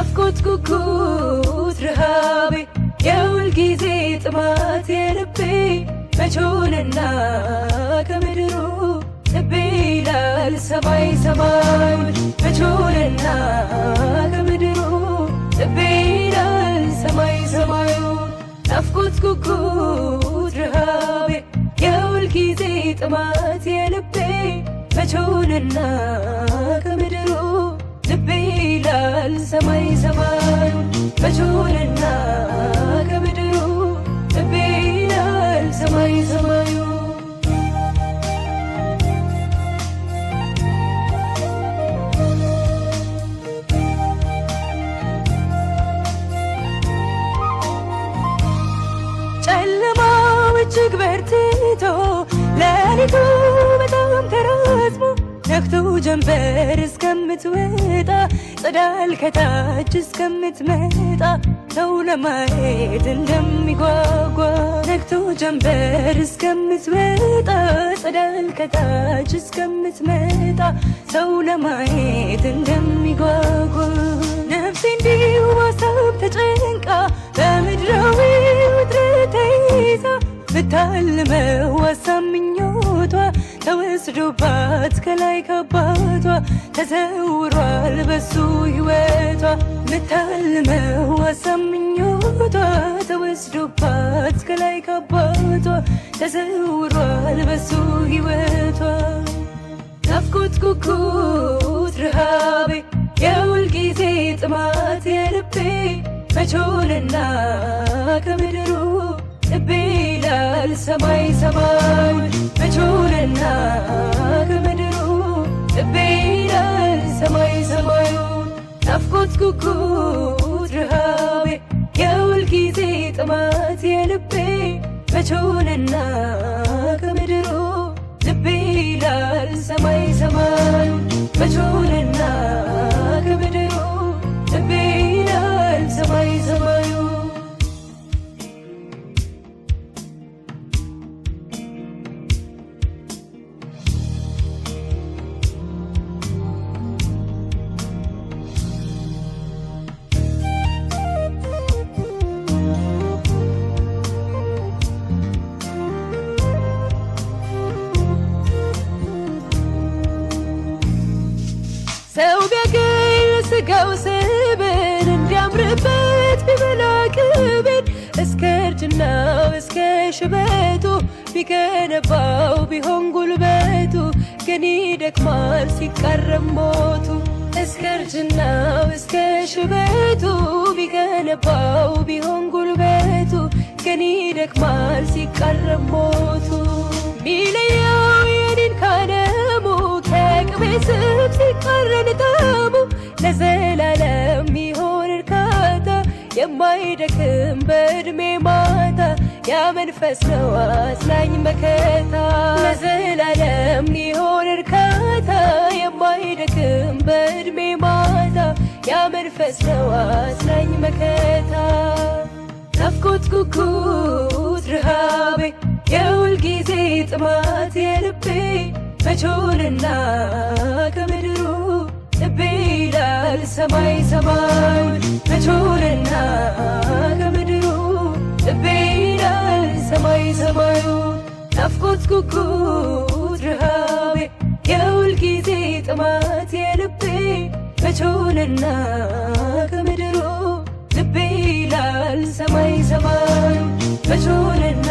ናፍቆት ጉጉት ረሃቤ የሁል ጊዜ ጥማት የልቤ መቾንና ከምድሩ ልቤ ይላል ሰማይ ሰማዩን መቾንና ከምድሩ ልቤ ይላል ሰማይ ሰማዩን ናፍቆት ጉጉት ረሃቤ የሁል ጊዜ ጥማት የልቤ መቾንና ከምድሩ ልቤ ይላል ሰማይ ሰማዩን መቾንና ከምድሩ ልቤ ይላል ሰማይ ሰማዩን ጨለማው እጅግ በርትቶ ሌሊቱ በጣም ተራዝሞ ነግቶ ጀንበር እስከምትወጣ ጸዳል ከታች እስከምትመጣ ሰው ለማየት እንደሚጓጓ ነግቶ ጀንበር እስከምትወጣ ጸዳል ከታች እስከምትመጣ ሰው ለማየት እንደሚጓጓ ነፍሴ እንዲሁ በሀሳብ ተጨንቃ በምድራዊ ውጥረት ተይዛ ብታልመው ሀሳብ ምኞቷ ተወስዶባት ከላይ ከአባቷ ተሰውሯል በሱ ሕይወቷ ብታልመው ሀሳብ ምኞቷ ተወስዶባት ከላይ ከአባቷ ተሰውሯል በሱ ሕይወቷ ናፍቆት ጉጉት ረሃቤ የሁል ጊዜ ጥማት የልቤ መቾንና ከምድሩ ልቤ ይላል ሰማይ ሰማዩን መቾንና ከምድሩ ልቤ ይላል ሰማይ ሰማዩን ናፍቆት ጉጉት ረሃቤ የሁል ጊዜ ጥማት የልቤ መቾንና ከምድሩ ልቤ ይላል ሰማይ ሰማዩን መቾንና ከምድሩ ልቤ ይላል ሰማይ ሰማዩን ሰው ቢያገኝ ለሥጋው ስብን እንዲያምርበት ቢበላ ክብን እስከ እርጅናው እስከ ሽበቱ ቢገነባው ቢሆን ጉልበቱ ግን ይደክማል ሲቃረብ ሞቱ እስከ እርጅናው እስከ ሽበቱ ቢገነባው ቢሆን ጉልበቱ ግን ይደክማል ሲቃረብ ሞቱ ሚለየው የኔን ካለሙ ከቅቤ ስብ ሲቃረን ጣዕሙ ለዘላለም ይሆን እርካታ የማይደክም በዕድሜ ማታ ያ መንፈስ ነው አጽናኝ መከታ ለዘላለም ይሆን እርካታ የማይደክም በዕድሜ ማታ ያ መንፈስ ነው አጽናኝ መከታ ናፍቆት ጉጉት ረሃቤ የሁል ጊዜ ጥማት የልቤ መቾንና ከምድሩ ልቤ ይላል ሰማይ ሰማዩን መቾንና ከምድሩ ልቤ ይላል ሰማይ ሰማዩን ናፍቆት ጉጉት ረሃቤ የሁል ጊዜ ጥማት የልቤ መቾንና ከምድሩ ልቤ ይላል ሰማይ ሰማዩን መቾንና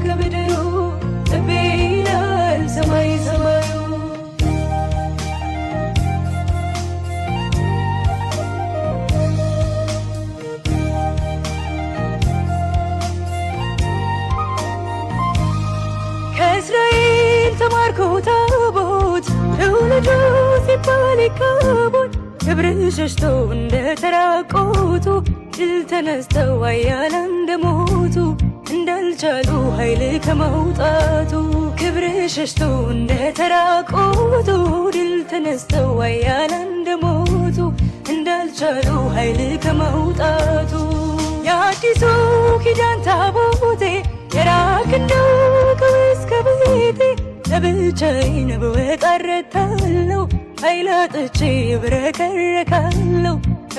ከምድሩ ልቤ ይላል ሰማይ ሰማዩን ከእስራኤል ተማርኮ ታቦት ትውልዱ ሲባል ይካቦት ክብር ሸሽቶ እንደተራቆቱ ድል ተነስተው ኃያላን እንደሞቱ እንዳልቻሉ ኃይል ከመውጣቱ ክብር ሸሽቶ እንደተራቆቱ ድል ተነስተው ኃያላን እንደሞቱ እንዳልቻሉ ኃይል ከመውጣቱ የአዲሱ ኪዳን ታቦቴ የራቅነው ከውስጥ ከቤቴ ለብቻዬን ብወጣ እረታለሁ ኃይል አጥቼ እብረከረካለሁ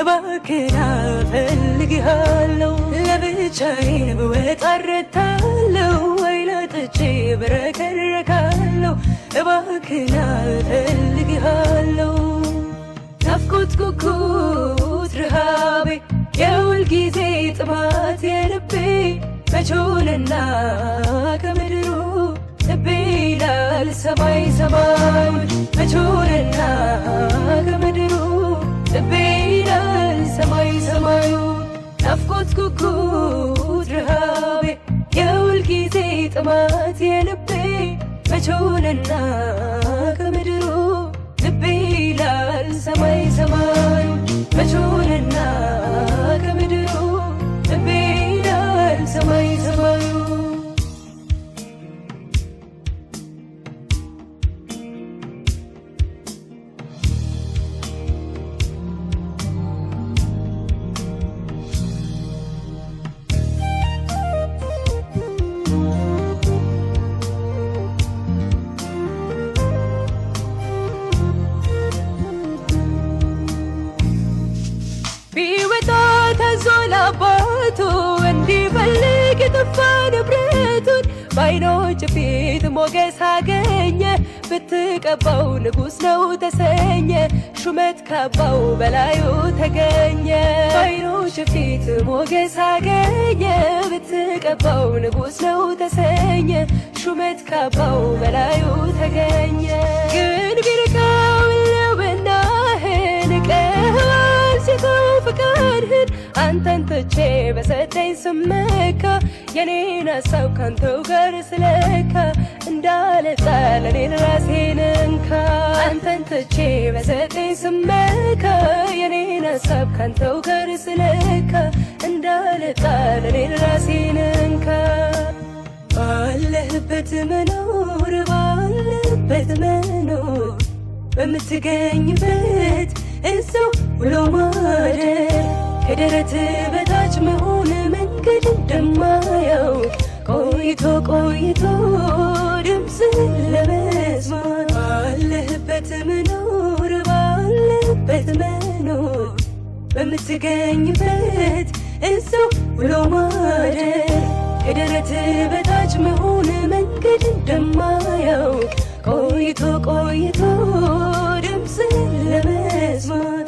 እባክህን እፈልግሃለሁ ለብቻዬን ብወጣ እረታለሁ ወይን ጠጥቼ ብረከረካለሁ እባክህን እፈልግሃለሁ ናፍቆት ጉጉት ረሃቤ የሁል ጊዜ ጥማት የልቤ መች ሆነና ከምድሩ ልቤ ይላል ሰማይ ሰማይ መች ሆነና ከምድሩ ልቤ ይላል ሰማይ ሰማዩ ናፍቆት ጉጉት ረሃቤ የሁል ጊዜ ጥማት የልቤ መች ሆነና ከምድሩ ልቤ ይላል ሰማይ ሰማዩ መች ሆነና ከምድሩ ልቤ ይላል ሰማይ ሰማዩ ቢወጣ ታዞ ለአባቱ እንዲፈልግ የጠፋ ንብረቱን በዓይኖች ፊት ሞገስ አገኘ ብትቀባው ንጉሥ ነው ተሰኘ ሹመት ካባው በላዩ ተገኘ በዓይኖች ፊት ሞገስ አገኘ ብትቀባው ንጉሥ ነው ተሰኘ ሹመት ካባው በላዩ ተገኘ ግን ቢርቃው ልውናህን ቀዋል ሲተው ፍቃድህን አንተን ትቼ በሰጠኝ ስመካ የኔን ሐሳብ ካንተው ጋር ስለካ እንዳልጣል እኔን ራሴን እንካ አንተን ትቼ በሰጠኝ ስመካ የኔን ሐሳብ ካንተው ጋር ስለካ እንዳልጣል እኔን ራሴን እንካ ባለህበት መኖር ባለህበት መኖር በምትገኝበት እዛው ውሎ ማደር ከደረት በታች መሆን መንገድ እንደማያውቅ ቆይቶ ቆይቶ ድምፅህን ለመስማት ባለህበት መኖር ባለህበት መኖር በምትገኝበት እዛው ውሎ ማደር ከደረት በታች መሆን መንገድ እንደማያውቅ ቆይቶ ቆይቶ ድምፅህን ለመስማት